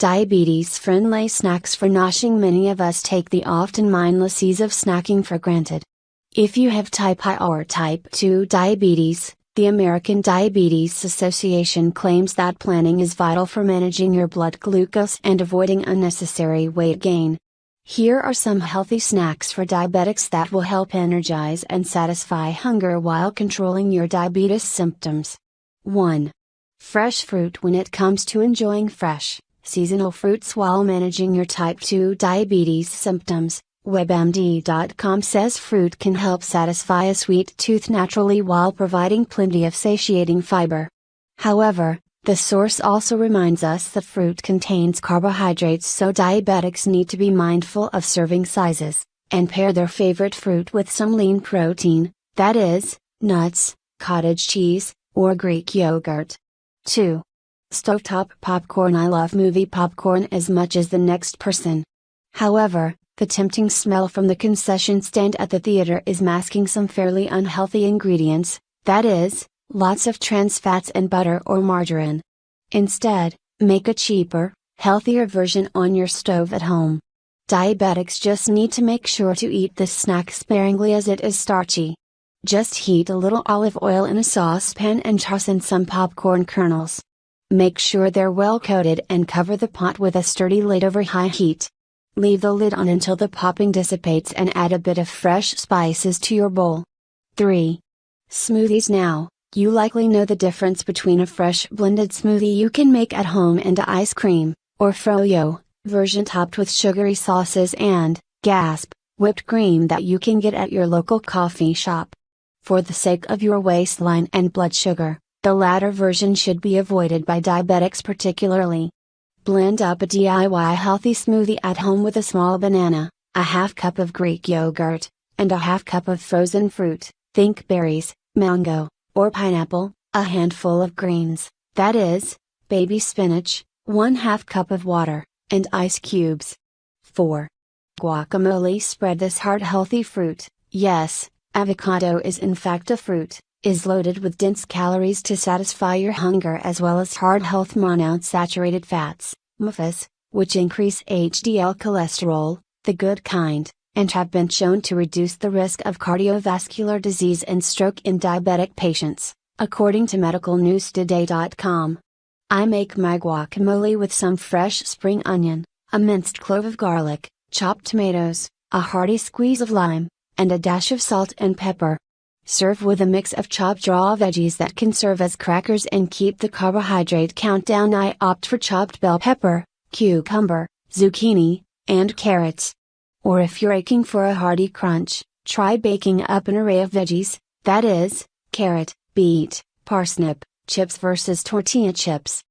Diabetes-friendly snacks for nourishing. Many of us take the often mindless ease of snacking for granted. If you have type I or type 2 diabetes, the American Diabetes Association claims that planning is vital for managing your blood glucose and avoiding unnecessary weight gain. Here are some healthy snacks for diabetics that will help energize and satisfy hunger while controlling your diabetes symptoms. 1. Fresh fruit. When it comes to enjoying fresh, seasonal fruits while managing your type 2 diabetes symptoms, WebMD.com says fruit can help satisfy a sweet tooth naturally while providing plenty of satiating fiber. However, the source also reminds us that fruit contains carbohydrates, so diabetics need to be mindful of serving sizes, and pair their favorite fruit with some lean protein, that is, nuts, cottage cheese, or Greek yogurt. 2. Stovetop popcorn. I love movie popcorn as much as the next person. However, the tempting smell from the concession stand at the theater is masking some fairly unhealthy ingredients, that is, lots of trans fats and butter or margarine. Instead, make a cheaper, healthier version on your stove at home. Diabetics just need to make sure to eat this snack sparingly as it is starchy. Just heat a little olive oil in a saucepan and toss in some popcorn kernels. Make sure they're well coated and cover the pot with a sturdy lid over high heat. Leave the lid on until the popping dissipates and add a bit of fresh spices to your bowl. 3. Smoothies. Now, you likely know the difference between a fresh blended smoothie you can make at home and ice cream, or froyo, version topped with sugary sauces and, gasp, whipped cream that you can get at your local coffee shop. For the sake of your waistline and blood sugar, the latter version should be avoided by diabetics particularly. Blend up a DIY healthy smoothie at home with a small banana, a half cup of Greek yogurt, and a half cup of frozen fruit, think berries, mango, or pineapple, a handful of greens, that is, baby spinach, 1/2 cup of water, and ice cubes. 4. Guacamole. Spread. This heart-healthy fruit, yes, avocado is in fact a fruit, is loaded with dense calories to satisfy your hunger as well as heart health monounsaturated fats, MFAs, which increase HDL cholesterol, the good kind, and have been shown to reduce the risk of cardiovascular disease and stroke in diabetic patients, according to medicalnewstoday.com. I make my guacamole with some fresh spring onion, a minced clove of garlic, chopped tomatoes, a hearty squeeze of lime, and a dash of salt and pepper. Serve with a mix of chopped raw veggies that can serve as crackers and keep the carbohydrate count down. I opt for chopped bell pepper, cucumber, zucchini, and carrots. Or if you're aching for a hearty crunch, try baking up an array of veggies, that is, carrot, beet, parsnip, chips versus tortilla chips.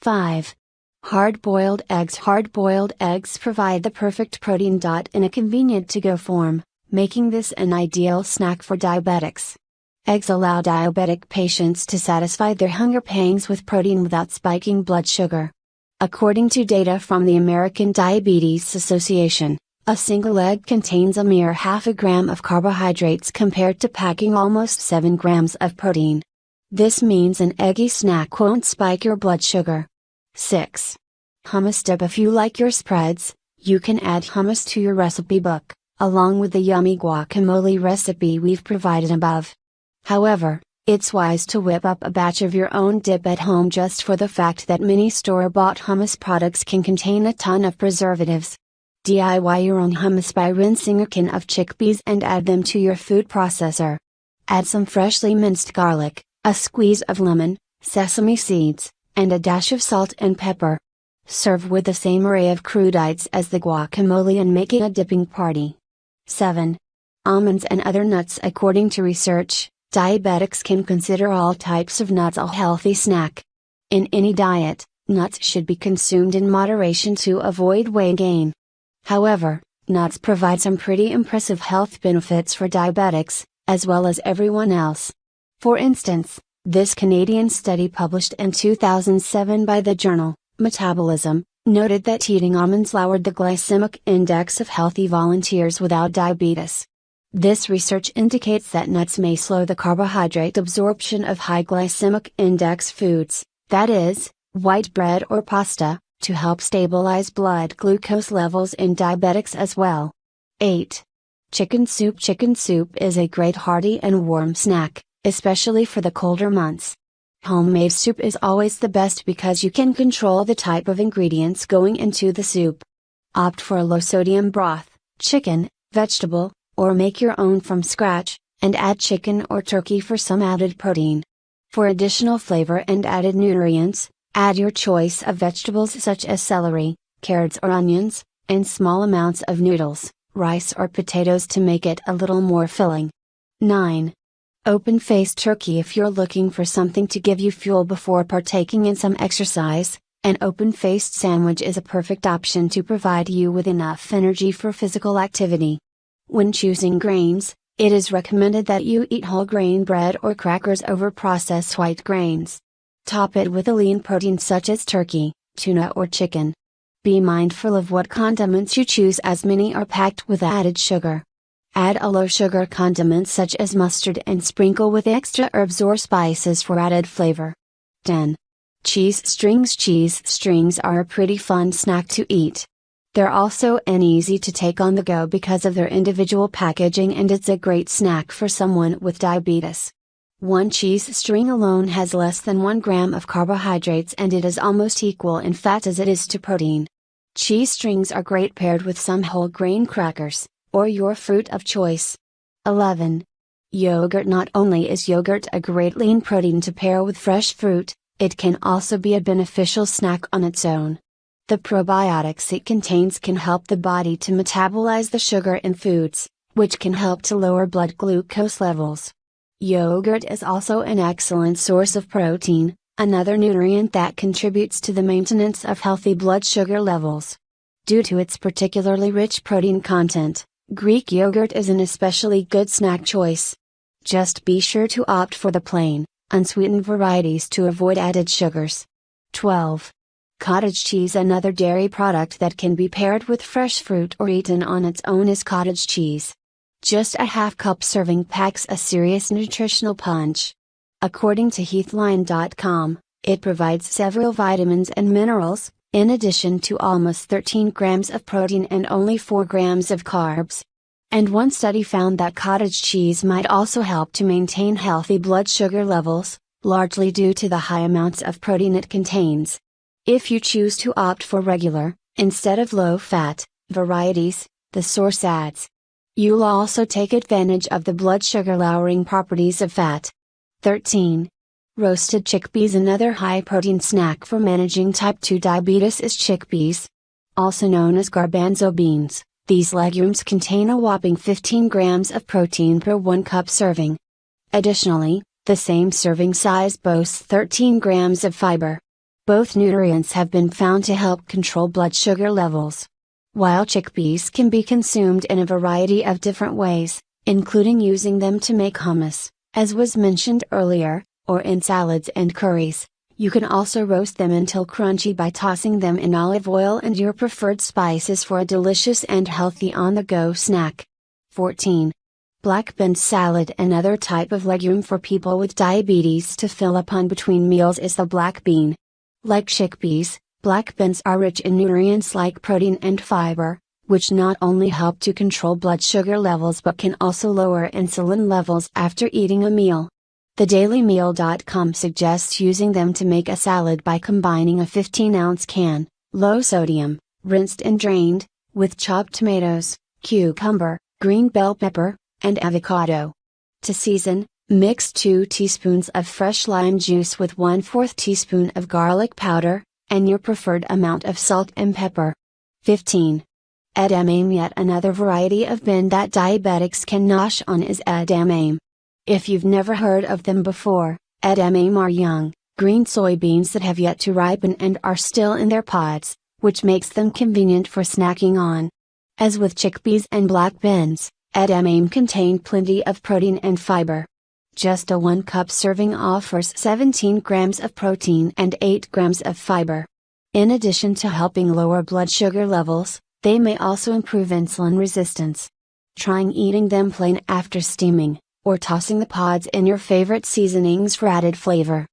5. Hard-boiled eggs. Hard-boiled eggs provide the perfect protein. In a convenient to-go form, making this an ideal snack for diabetics. Eggs allow diabetic patients to satisfy their hunger pangs with protein without spiking blood sugar. According to data from the American Diabetes Association, a single egg contains a mere 0.5 gram of carbohydrates compared to packing almost 7 grams of protein. This means an eggy snack won't spike your blood sugar. 6. Hummus dip. If you like your spreads, you can add hummus to your recipe book, along with the yummy guacamole recipe we've provided above. However, it's wise to whip up a batch of your own dip at home just for the fact that many store-bought hummus products can contain a ton of preservatives. DIY your own hummus by rinsing a can of chickpeas and add them to your food processor. Add some freshly minced garlic, a squeeze of lemon, sesame seeds, and a dash of salt and pepper. Serve with the same array of crudites as the guacamole and make it a dipping party. 7. Almonds and other nuts. According to research, diabetics can consider all types of nuts a healthy snack. In any diet, nuts should be consumed in moderation to avoid weight gain. However, nuts provide some pretty impressive health benefits for diabetics, as well as everyone else. For instance, this Canadian study published in 2007 by the journal Metabolism noted that eating almonds lowered the glycemic index of healthy volunteers without diabetes. This research indicates that nuts may slow the carbohydrate absorption of high glycemic index foods, that is, white bread or pasta, to help stabilize blood glucose levels in diabetics as well. 8. Chicken soup. Chicken soup is a great hearty and warm snack, especially for the colder months. Homemade soup is always the best because you can control the type of ingredients going into the soup. Opt for a low-sodium broth, chicken, vegetable, or make your own from scratch, and add chicken or turkey for some added protein. For additional flavor and added nutrients, add your choice of vegetables such as celery, carrots or onions, and small amounts of noodles, rice or potatoes to make it a little more filling. 9. Open-faced turkey. If you're looking for something to give you fuel before partaking in some exercise, an open-faced sandwich is a perfect option to provide you with enough energy for physical activity. When choosing grains, it is recommended that you eat whole grain bread or crackers over processed white grains. Top it with a lean protein such as turkey, tuna or chicken. Be mindful of what condiments you choose as many are packed with added sugar. Add a low-sugar condiment such as mustard and sprinkle with extra herbs or spices for added flavor. 10. Cheese strings. Cheese strings are a pretty fun snack to eat. They're also easy to take on the go because of their individual packaging, and it's a great snack for someone with diabetes. One cheese string alone has less than 1 gram of carbohydrates, and it is almost equal in fat as it is to protein. Cheese strings are great paired with some whole grain crackers, or your fruit of choice. 11. Yogurt. Not only is yogurt a great lean protein to pair with fresh fruit, it can also be a beneficial snack on its own. The probiotics it contains can help the body to metabolize the sugar in foods, which can help to lower blood glucose levels. Yogurt is also an excellent source of protein, another nutrient that contributes to the maintenance of healthy blood sugar levels. Due to its particularly rich protein content, Greek yogurt is an especially good snack choice. Just be sure to opt for the plain, unsweetened varieties to avoid added sugars. 12. Cottage cheese. Another dairy product that can be paired with fresh fruit or eaten on its own is cottage cheese. Just a half-cup serving packs a serious nutritional punch. According to heathline.com, it provides several vitamins and minerals, in addition to almost 13 grams of protein and only 4 grams of carbs. And one study found that cottage cheese might also help to maintain healthy blood sugar levels, largely due to the high amounts of protein it contains. If you choose to opt for regular, instead of low-fat, varieties, the source adds. You'll also take advantage of the blood sugar lowering properties of fat. 13. Roasted chickpeas. Another high-protein snack for managing type 2 diabetes is chickpeas. Also known as garbanzo beans, these legumes contain a whopping 15 grams of protein per 1 cup serving. Additionally, the same serving size boasts 13 grams of fiber. Both nutrients have been found to help control blood sugar levels. While chickpeas can be consumed in a variety of different ways, including using them to make hummus, as was mentioned earlier, or in salads and curries, you can also roast them until crunchy by tossing them in olive oil and your preferred spices for a delicious and healthy on-the-go snack. 14. Black bean salad. Another type of legume for people with diabetes to fill up on between meals is the black bean. Like chickpeas, black beans are rich in nutrients like protein and fiber, which not only help to control blood sugar levels but can also lower insulin levels after eating a meal. TheDailyMeal.com suggests using them to make a salad by combining a 15-ounce can, low sodium, rinsed and drained, with chopped tomatoes, cucumber, green bell pepper, and avocado. To season, mix 2 teaspoons of fresh lime juice with 1/4 teaspoon of garlic powder, and your preferred amount of salt and pepper. 15. Edamame. Yet another variety of bean that diabetics can nosh on is edamame. If you've never heard of them before, edamame are young, green soybeans that have yet to ripen and are still in their pods, which makes them convenient for snacking on. As with chickpeas and black beans, edamame contain plenty of protein and fiber. Just a 1 cup serving offers 17 grams of protein and 8 grams of fiber. In addition to helping lower blood sugar levels, they may also improve insulin resistance. Trying eating them plain after steaming, or tossing the pods in your favorite seasonings for added flavor.